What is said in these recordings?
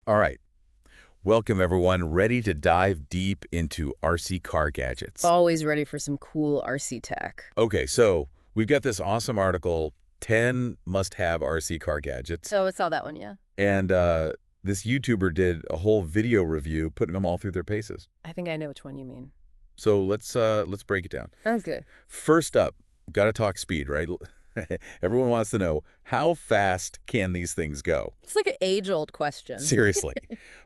All right. Welcome, everyone. Ready to dive deep into RC car gadgets. Always ready for some cool RC tech. Okay, so we've got this awesome article, 10 must-have RC car gadgets. So I saw that one, yeah. And this YouTuber did a whole video review, putting them all through their paces. I think I know which one you mean. So let's break it down. Sounds good. First up, got to talk speed, right? Everyone wants to know, how fast can these things go? It's like an age-old question. Seriously.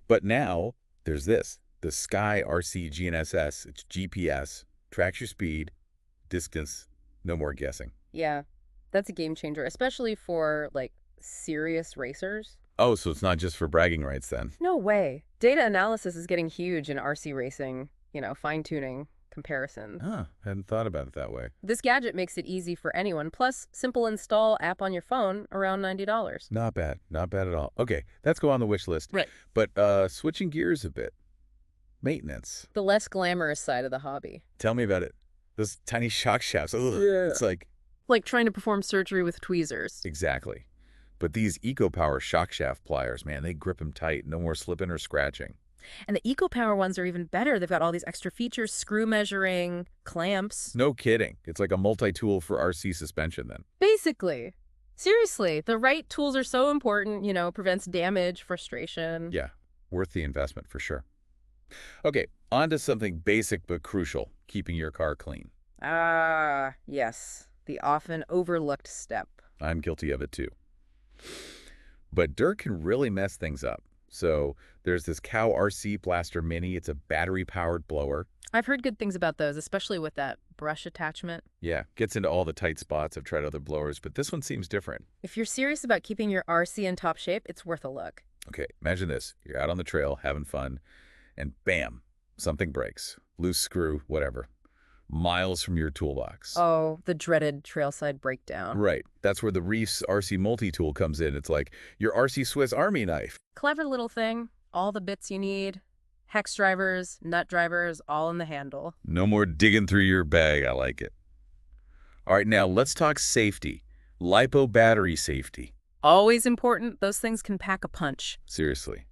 But now there's this, the Sky RC GNSS. It's GPS, tracks your speed, distance, no more guessing. Yeah, that's a game changer, especially for, like, serious racers. Oh, so it's not just for bragging rights then? No way. Data analysis is getting huge in RC racing, fine-tuning comparisons. Huh, hadn't thought about it that way. This gadget makes it easy for anyone, plus simple install app on your phone, around $90. Not bad, not bad at all. Okay, that's go on the wish list. Right. But switching gears a bit, maintenance. The less glamorous side of the hobby. Tell me about it. Those tiny shock shafts. Ugh, Yeah. It's like... Like trying to perform surgery with tweezers. Exactly. But these EcoPower shock shaft pliers, man, they grip them tight. No more slipping or scratching. And the EcoPower ones are even better. They've got all these extra features, screw measuring, clamps. No kidding. It's like a multi-tool for RC suspension then. Basically. Seriously, the right tools are so important, prevents damage, frustration. Yeah, worth the investment for sure. Okay, on to something basic but crucial, keeping your car clean. Ah, yes. The often overlooked step. I'm guilty of it too. But dirt can really mess things up. So there's this Cow RC Blaster Mini. It's a battery-powered blower. I've heard good things about those, especially with that brush attachment. Yeah, gets into all the tight spots. I've tried other blowers, but this one seems different. If you're serious about keeping your RC in top shape, it's worth a look. Okay, imagine this. You're out on the trail, having fun, and bam, something breaks. Loose screw, whatever. Miles from your toolbox. Oh, the dreaded trailside breakdown. Right. That's where the Reefs RC multi-tool comes in. It's like your RC Swiss Army knife. Clever little thing. All the bits you need. Hex drivers, nut drivers, all in the handle. No more digging through your bag. I like it. All right, now let's talk safety. LiPo battery safety. Always important. Those things can pack a punch. Seriously.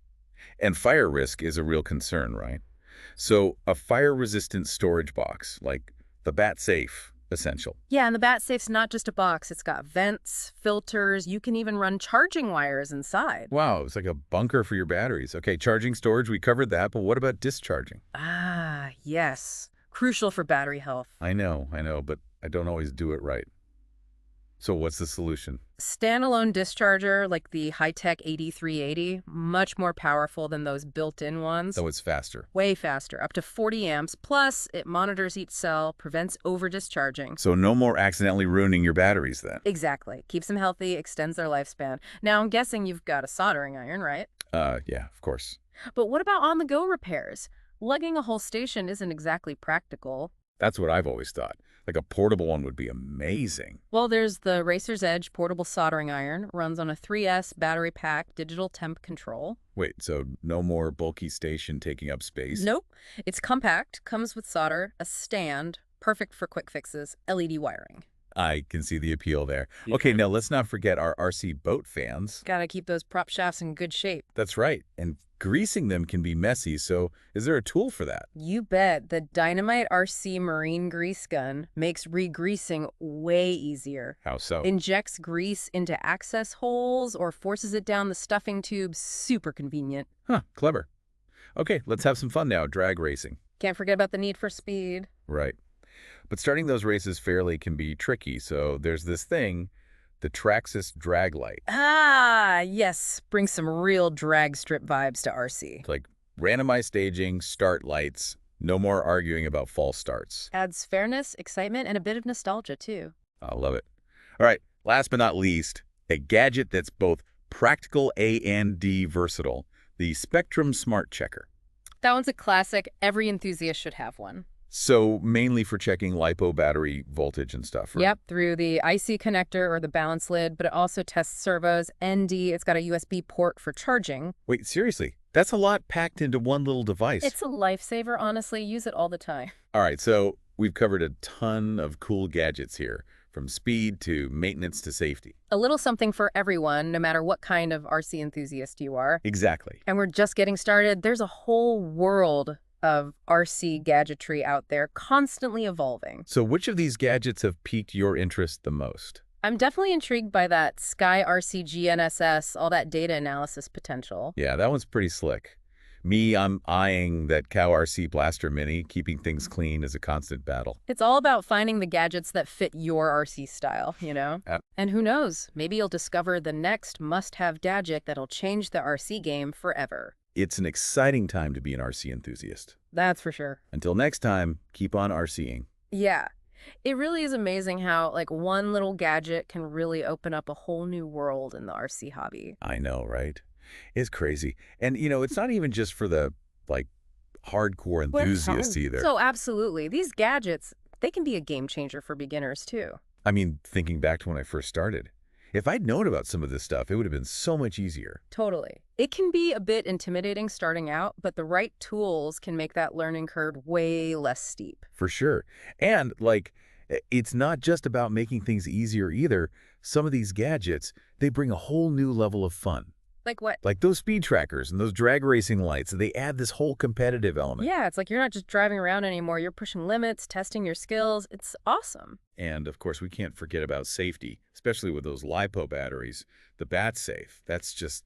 And fire risk is a real concern, right? So a fire-resistant storage box, like the Bat Safe, essential. Yeah, and the Bat Safe's not just a box. It's got vents, filters. You can even run charging wires inside. Wow, it's like a bunker for your batteries. Okay, charging storage, we covered that, but what about discharging? Ah, yes. Crucial for battery health. I know, but I don't always do it right. So what's the solution? Standalone discharger like the high-tech 8380, much more powerful than those built-in ones. So it's faster. Way faster, up to 40 amps. Plus, it monitors each cell, prevents over-discharging. So no more accidentally ruining your batteries then? Exactly. Keeps them healthy, extends their lifespan. Now, I'm guessing you've got a soldering iron, right? Yeah, of course. But what about on-the-go repairs? Lugging a whole station isn't exactly practical. That's what I've always thought. Like a portable one would be amazing. Well, there's the Racer's Edge portable soldering iron. Runs on a 3S battery pack, digital temp control. Wait, so no more bulky station taking up space? Nope. It's compact, comes with solder, a stand, perfect for quick fixes, LED wiring. I can see the appeal there. Okay, now let's not forget our RC boat fans. Gotta keep those prop shafts in good shape. That's right. And greasing them can be messy, so is there a tool for that? You bet. The Dynamite RC marine grease gun makes re-greasing way easier. How so? Injects grease into access holes or forces it down the stuffing tube. Super convenient. Huh, clever. Okay, let's have some fun now, drag racing. Can't forget about the need for speed. Right. But starting those races fairly can be tricky, so there's this thing, the Traxxas drag light. Ah, yes. Bring some real drag strip vibes to RC. It's like randomized staging, start lights, no more arguing about false starts. Adds fairness, excitement, and a bit of nostalgia, too. I love it. All right, last but not least, a gadget that's both practical and versatile, the Spectrum Smart Checker. That one's a classic. Every enthusiast should have one. So mainly for checking LiPo battery voltage and stuff, right? Yep, through the IC connector or the balance lid, but it also tests servos, ND. It's got a USB port for charging. Wait, seriously? That's a lot packed into one little device. It's a lifesaver, honestly. Use it all the time. All right, so we've covered a ton of cool gadgets here, from speed to maintenance to safety. A little something for everyone, no matter what kind of RC enthusiast you are. Exactly. And we're just getting started. There's a whole world of RC gadgetry out there, constantly evolving. So which of these gadgets have piqued your interest the most? I'm definitely intrigued by that Sky RC GNSS, all that data analysis potential. Yeah, that one's pretty slick. Me, I'm eyeing that Cow RC Blaster Mini. Keeping things clean is a constant battle. It's all about finding the gadgets that fit your RC style, you know? And who knows, maybe you'll discover the next must-have gadget that'll change the RC game forever. It's an exciting time to be an RC enthusiast. That's for sure. Until next time, keep on RCing. Yeah. It really is amazing how, like, one little gadget can really open up a whole new world in the RC hobby. I know, right? It's crazy. And, it's not even just for the, hardcore enthusiasts either. So absolutely. These gadgets, they can be a game changer for beginners, too. I mean, thinking back to when I first started, if I'd known about some of this stuff, it would have been so much easier. Totally. It can be a bit intimidating starting out, but the right tools can make that learning curve way less steep. For sure. And, it's not just about making things easier either. Some of these gadgets, they bring a whole new level of fun. Like what? Like those speed trackers and those drag racing lights, they add this whole competitive element. Yeah, it's like you're not just driving around anymore. You're pushing limits, testing your skills. It's awesome. And, of course, we can't forget about safety, especially with those LiPo batteries. The bat safe, that's just,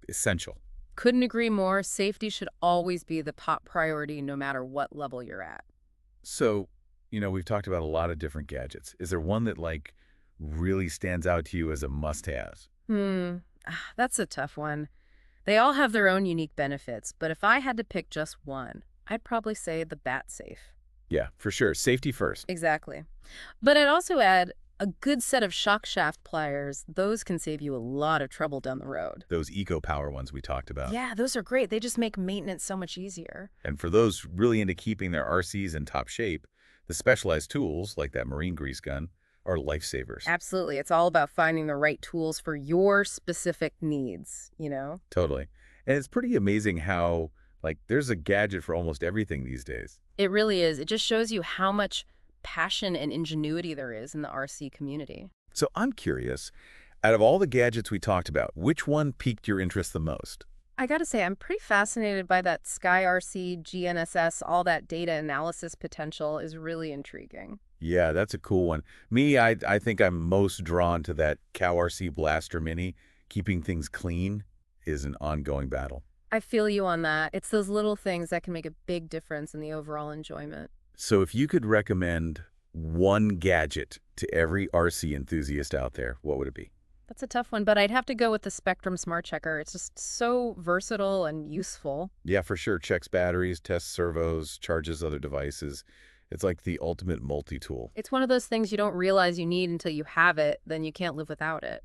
essential. Couldn't agree more. Safety should always be the top priority no matter what level you're at. So, we've talked about a lot of different gadgets. Is there one that, really stands out to you as a must-have? That's a tough one. They all have their own unique benefits, but if I had to pick just one, I'd probably say the bat safe. Yeah, for sure. Safety first. Exactly. But I'd also add a good set of shock shaft pliers. Those can save you a lot of trouble down the road. Those eco-power ones we talked about. Yeah, those are great. They just make maintenance so much easier. And for those really into keeping their RCs in top shape, the specialized tools, like that marine grease gun, are lifesavers. Absolutely. It's all about finding the right tools for your specific needs, Totally. And it's pretty amazing how, there's a gadget for almost everything these days. It really is. It just shows you how much passion and ingenuity there is in the RC community. So I'm curious, out of all the gadgets we talked about, which one piqued your interest the most? I gotta say, I'm pretty fascinated by that Sky RC GNSS. All that data analysis potential is really intriguing. Yeah, that's a cool one. Me, I think I'm most drawn to that Cow RC Blaster Mini. Keeping things clean is an ongoing battle. I feel you on that. It's those little things that can make a big difference in the overall enjoyment. So if you could recommend one gadget to every RC enthusiast out there, what would it be? That's a tough one, but I'd have to go with the Spectrum Smart Checker. It's just so versatile and useful. Yeah, for sure. Checks batteries, tests servos, charges other devices. It's like the ultimate multi-tool. It's one of those things you don't realize you need until you have it, then you can't live without it.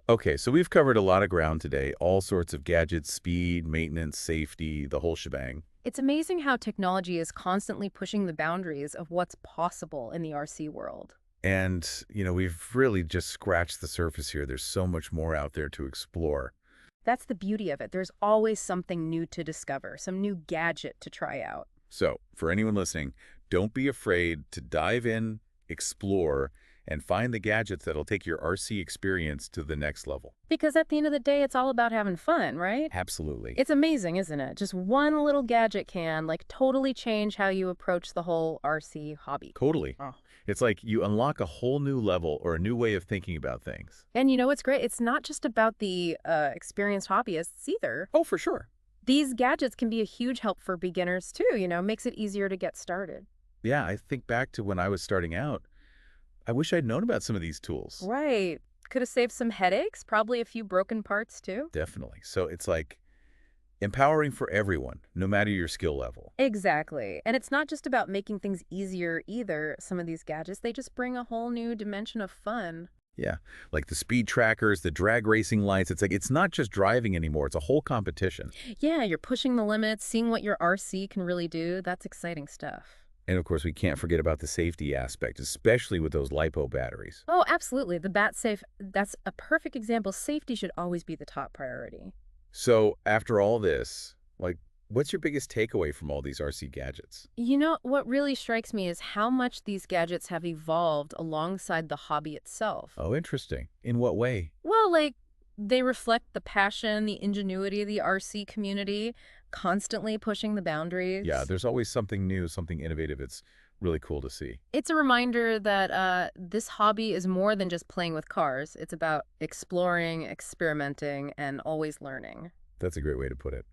Okay, so we've covered a lot of ground today. All sorts of gadgets, speed, maintenance, safety, the whole shebang. It's amazing how technology is constantly pushing the boundaries of what's possible in the RC world. And, we've really just scratched the surface here. There's so much more out there to explore. That's the beauty of it. There's always something new to discover, some new gadget to try out. So, for anyone listening, don't be afraid to dive in, explore, and find the gadgets that'll take your RC experience to the next level. Because at the end of the day, it's all about having fun, right? Absolutely. It's amazing, isn't it? Just one little gadget can, totally change how you approach the whole RC hobby. Totally. Oh. It's like you unlock a whole new level or a new way of thinking about things. And what's great? It's not just about the experienced hobbyists either. Oh, for sure. These gadgets can be a huge help for beginners too, makes it easier to get started. Yeah, I think back to when I was starting out. I wish I'd known about some of these tools. Right. Could have saved some headaches, probably a few broken parts too. Definitely. So it's like empowering for everyone, no matter your skill level. Exactly. And it's not just about making things easier either. Some of these gadgets, they just bring a whole new dimension of fun. Yeah, like the speed trackers, the drag racing lights. It's not just driving anymore. It's a whole competition. Yeah, you're pushing the limits, seeing what your RC can really do. That's exciting stuff. And of course, we can't forget about the safety aspect, especially with those LiPo batteries. Oh, absolutely. The bat safe, that's a perfect example. Safety should always be the top priority. So after all this, What's your biggest takeaway from all these RC gadgets? You know, what really strikes me is how much these gadgets have evolved alongside the hobby itself. Oh, interesting. In what way? Well, like, they reflect the passion, the ingenuity of the RC community, constantly pushing the Yeah, boundaries. there's always something new, something innovative. It's really cool to see. It's a reminder that this hobby is more than just playing with cars. It's about exploring, experimenting, and always learning. That's a great way to put it.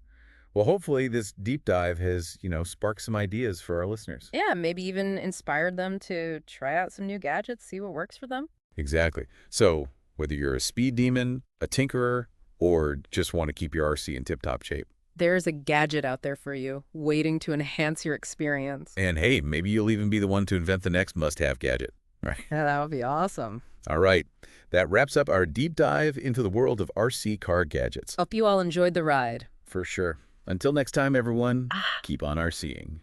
Well, hopefully this deep dive has, sparked some ideas for our listeners. Yeah, maybe even inspired them to try out some new gadgets, see what works for them. Exactly. So whether you're a speed demon, a tinkerer, or just want to keep your RC in tip-top shape. There's a gadget out there for you, waiting to enhance your experience. And hey, maybe you'll even be the one to invent the next must-have gadget. Right. Yeah, that would be awesome. All right. That wraps up our deep dive into the world of RC car gadgets. Hope you all enjoyed the ride. For sure. Until next time, everyone, keep on RCing.